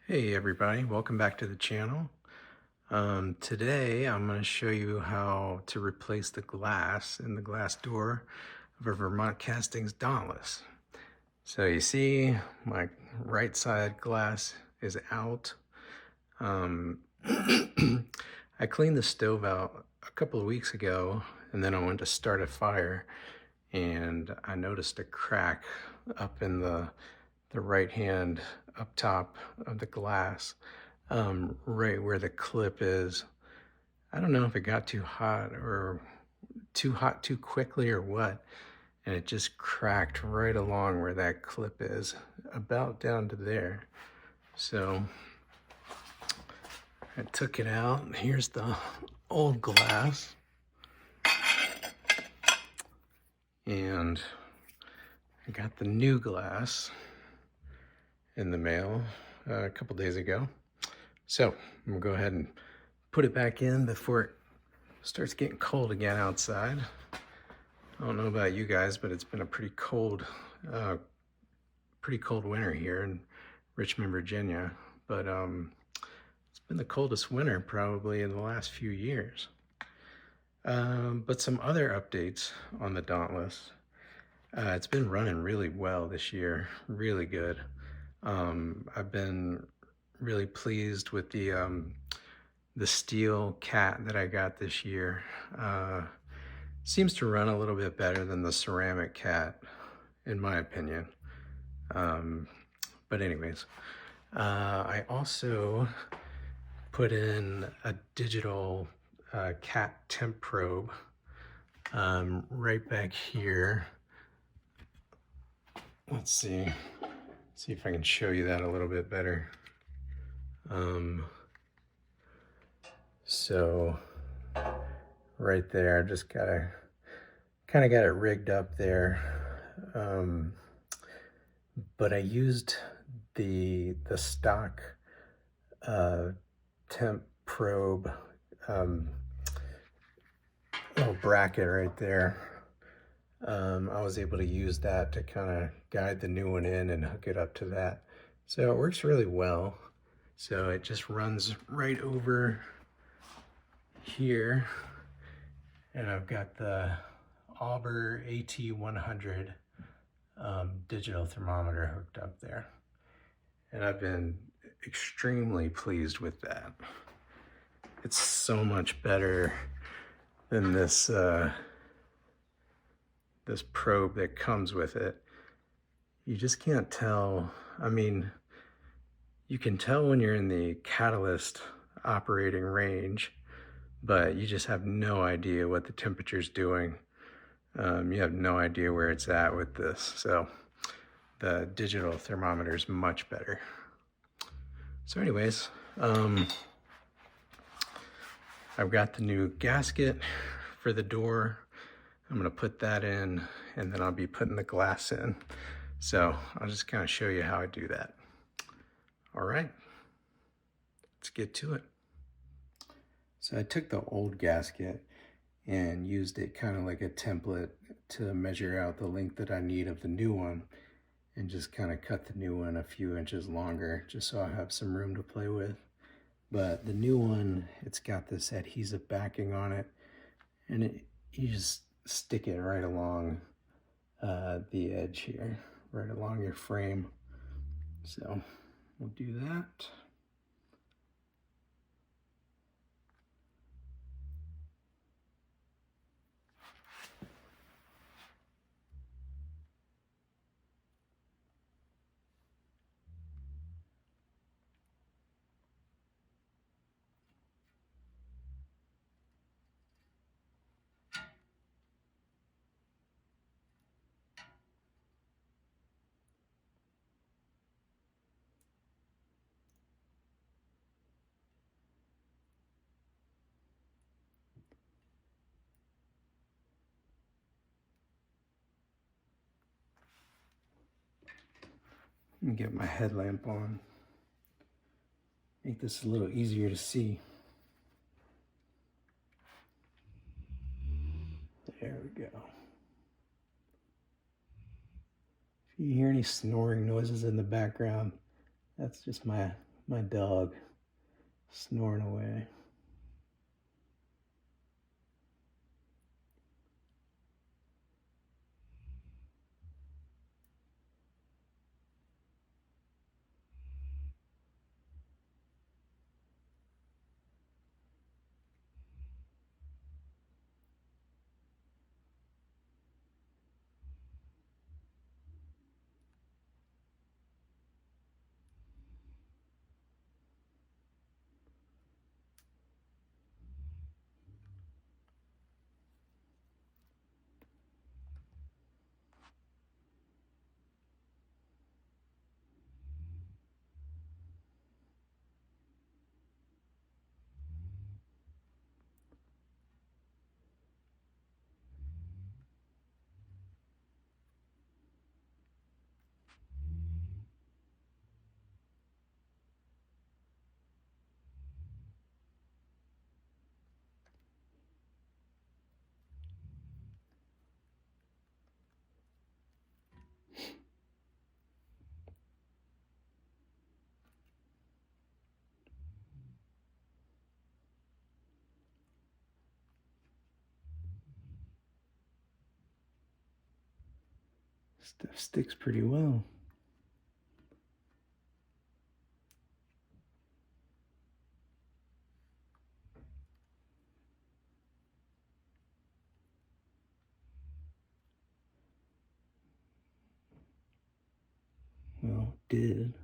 Hey everybody, welcome back to the channel. Today I'm going to show you how to replace the glass in the glass door of a Vermont Castings Dauntless. So you see my right side glass is out. I cleaned the stove out a couple of weeks ago and then I went to start a fire and I noticed a crack up in the right hand up top of the glass, right where the clip is. I don't know if it got too hot too quickly or what, and it just cracked right along where that clip is, about down to there. So I took it out. Here's the old glass. And I got the new glass in the mail a couple days ago. So I'm gonna go ahead and put it back in before it starts getting cold again outside. I don't know about you guys, but it's been a pretty cold winter here in Richmond, Virginia. But it's been the coldest winter probably in the last few years. But some other updates on the Dauntless. It's been running really well this year, really good. I've been really pleased with the steel cat that I got this year. Seems to run a little bit better than the ceramic cat, in my opinion. But anyways, I also put in a digital cat temp probe right back here. Let's see if I can show you that a little bit better. So right there, I just kind of got it rigged up there. But I used the stock temp probe little bracket right there. I was able to use that to kind of guide the new one in and hook it up to that. So it works really well. So it just runs right over here. And I've got the Auber AT100 digital thermometer hooked up there. And I've been extremely pleased with that. It's so much better than this this probe that comes with it. You just can't tell. I mean, you can tell when you're in the catalyst operating range, but you just have no idea what the temperature's doing. You have no idea where it's at with this. So the digital thermometer is much better. So anyways, I've got the new gasket for the door. I'm gonna put that in and then I'll be putting the glass in. So I'll just kind of show you how I do that. All right, let's get to it. So I took the old gasket and used it kind of like a template to measure out the length that I need of the new one, and just kind of cut the new one a few inches longer just so I have some room to play with. But the new one, it's got this adhesive backing on it, and you just stick it right along the edge here, right along your frame. So we'll do that. And get my headlamp on. Make this a little easier to see. There we go. If you hear any snoring noises in the background, that's just my my dog snoring away. Stuff sticks pretty well. Well, it did.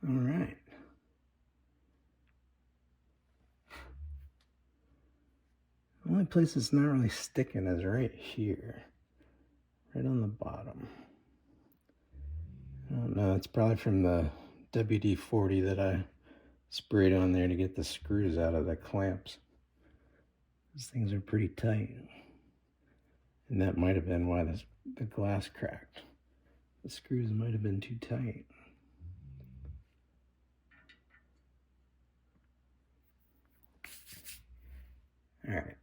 All right. The only place it's not really sticking is right here, right on the bottom. I don't know, it's probably from the WD-40 that I sprayed on there to get the screws out of the clamps. These things are pretty tight. And that might have been why the glass cracked. The screws might have been too tight. All right.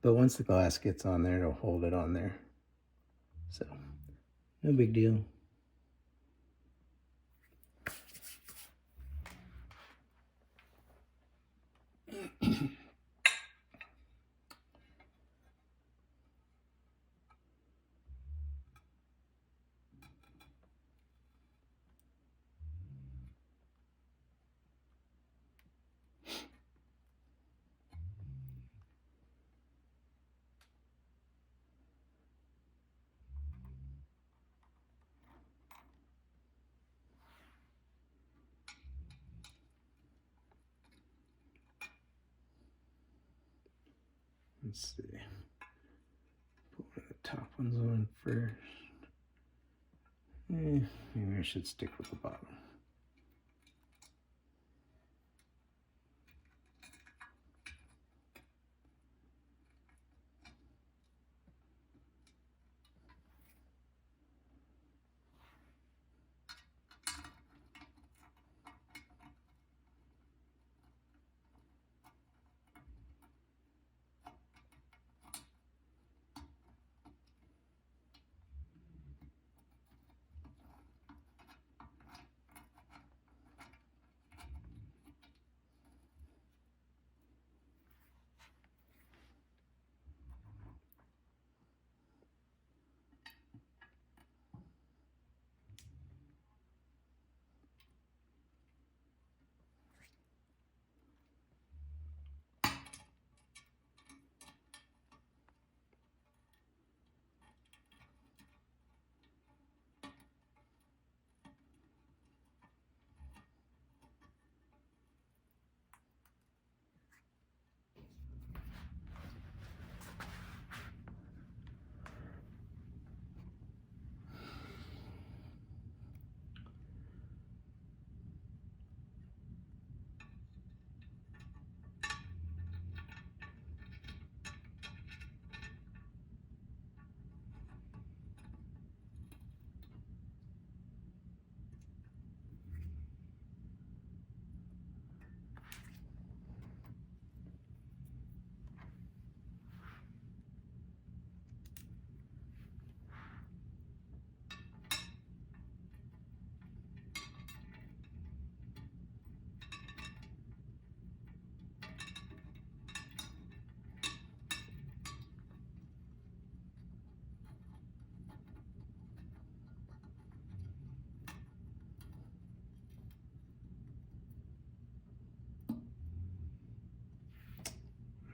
But once the glass gets on there, it'll hold it on there. So, no big deal. Let's see. Put one of the top ones on first. Maybe I should stick with the bottom.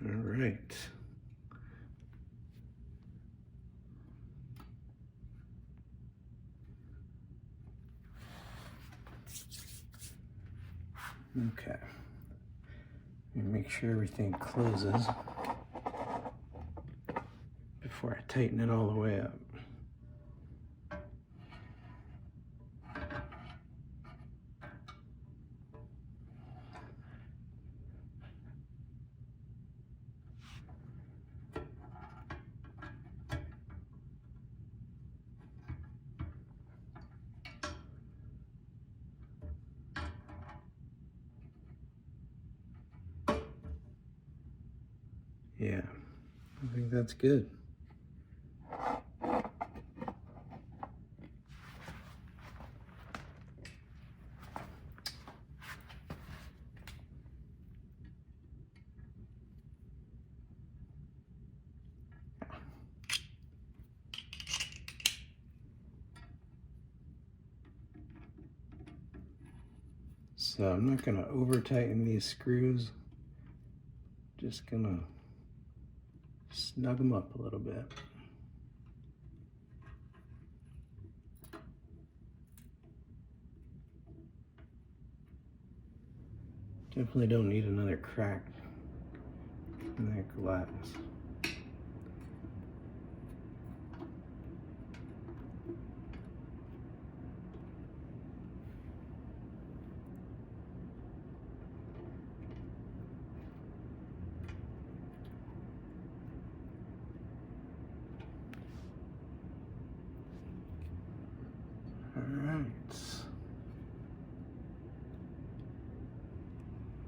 All right. Okay. Make sure everything closes before I tighten it all the way up. Yeah, I think that's good. So I'm not going to over tighten these screws, just going to snug them up a little bit. Definitely don't need another crack in that glass.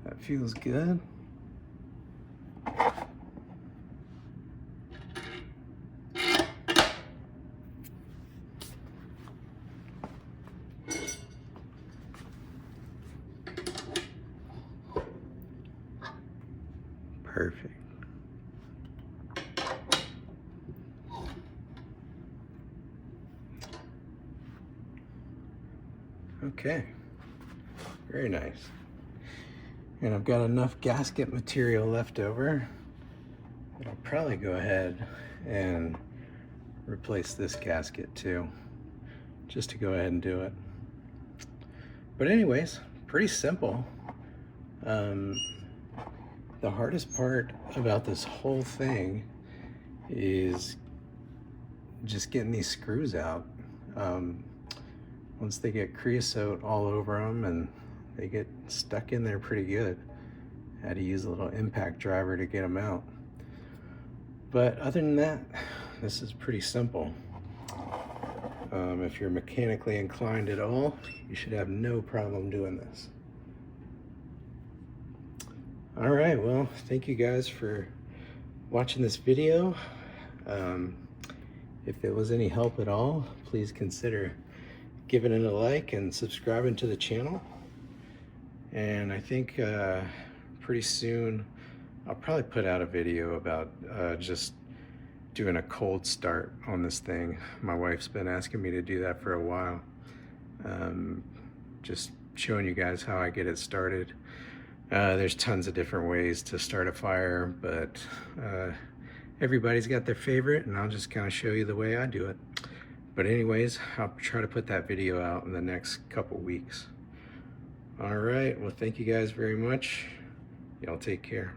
That feels good. Perfect. Okay, very nice. And I've got enough gasket material left over that I'll probably go ahead and replace this gasket too, just to go ahead and do it. But anyways, pretty simple. The hardest part about this whole thing is just getting these screws out. Once they get creosote all over them and they get stuck in there pretty good, I had to use a little impact driver to get them out. But other than that, this is pretty simple. If you're mechanically inclined at all, you should have no problem doing this. All right, well, thank you guys for watching this video. If it was any help at all, please consider giving it a like and subscribing to the channel. And I think pretty soon I'll probably put out a video about just doing a cold start on this thing. My wife's been asking me to do that for a while. Just showing you guys how I get it started. There's tons of different ways to start a fire, but everybody's got their favorite, and I'll just kind of show you the way I do it. But anyways, I'll try to put that video out in the next couple weeks. All right, well, thank you guys very much. Y'all take care.